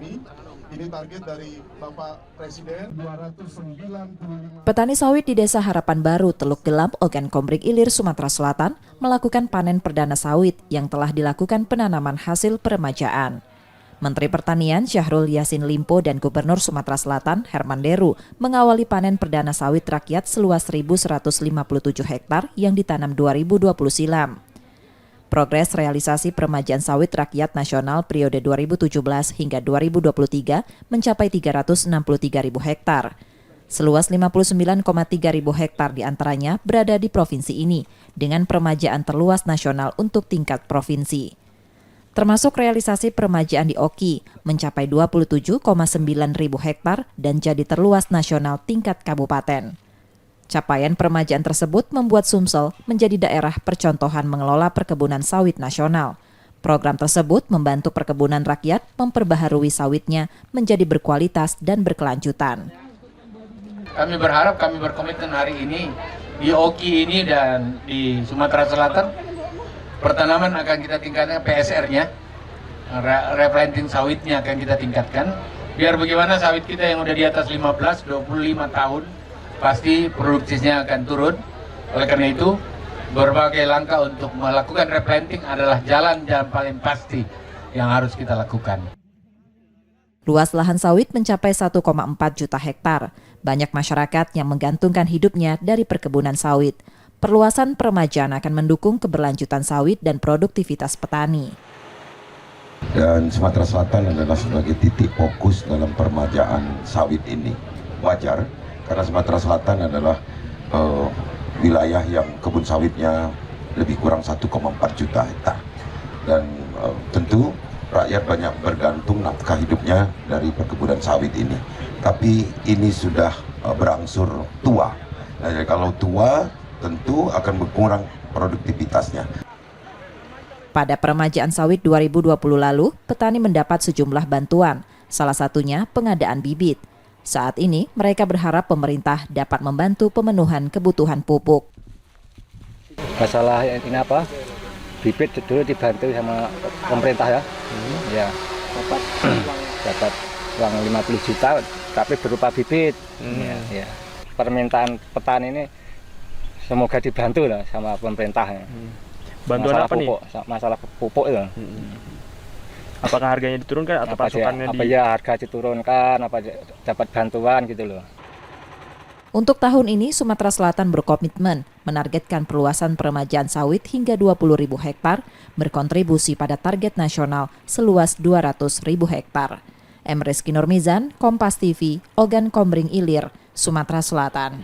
kami. Ini target dari Bapak Presiden 295. Petani sawit di Desa Harapan Baru, Teluk Gelam, Ogan Komering Ilir, Sumatera Selatan melakukan panen perdana sawit yang telah dilakukan penanaman hasil peremajaan. Menteri Pertanian Syahrul Yassin Limpo dan Gubernur Sumatera Selatan Herman Deru mengawali panen perdana sawit rakyat seluas 1.157 hektar yang ditanam 2020 silam. Progres realisasi peremajaan sawit rakyat nasional periode 2017 hingga 2023 mencapai 363.000 hektar. Seluas 59,3 ribu hektar diantaranya berada di provinsi ini, dengan peremajaan terluas nasional untuk tingkat provinsi. Termasuk realisasi peremajaan di Oki, mencapai 27,9 ribu hektar dan jadi terluas nasional tingkat kabupaten. Capaian peremajaan tersebut membuat Sumsel menjadi daerah percontohan mengelola perkebunan sawit nasional. Program tersebut membantu perkebunan rakyat memperbaharui sawitnya menjadi berkualitas dan berkelanjutan. Kami berharap, kami berkomitmen hari ini di Oki ini dan di Sumatera Selatan, pertanaman akan kita tingkatkan, PSR-nya, replanting sawitnya akan kita tingkatkan. Biar bagaimana sawit kita yang udah di atas 15-25 tahun, pasti produksinya akan turun. Oleh karena itu, berbagai langkah untuk melakukan replanting adalah jalan paling pasti yang harus kita lakukan. Luas lahan sawit mencapai 1,4 juta hektar. Banyak masyarakat yang menggantungkan hidupnya dari perkebunan sawit. Perluasan peremajaan akan mendukung keberlanjutan sawit dan produktivitas petani. Dan Sumatera Selatan adalah sebagai titik fokus dalam peremajaan sawit ini. Wajar, karena Sumatera Selatan adalah wilayah yang kebun sawitnya lebih kurang 1,4 juta hektar. Dan tentu rakyat banyak bergantung nafkah hidupnya dari perkebunan sawit ini. Tapi ini sudah berangsur tua. Nah, jadi kalau tua tentu akan berkurang produktivitasnya. Pada peremajaan sawit 2020 lalu, petani mendapat sejumlah bantuan, salah satunya pengadaan bibit. Saat ini, mereka berharap pemerintah dapat membantu pemenuhan kebutuhan pupuk. Masalah ini apa? Bibit dulu dibantu sama pemerintah ya. Ya. Dapat uang 50 juta, tapi berupa bibit. Ya. Permintaan petani ini semoga dibantu lah sama pemerintah. Bantuan masalah apa pupuk, nih? Masalah pupuk itu. Apakah harganya diturunkan atau pasokannya harga diturunkan, apa dapat bantuan gitu loh. Untuk tahun ini, Sumatera Selatan berkomitmen menargetkan perluasan peremajaan sawit hingga 20.000 hektar, berkontribusi pada target nasional seluas 200.000 hektar. M. Rizky Nurmizan, Kompas TV, Ogan Komering Ilir, Sumatera Selatan.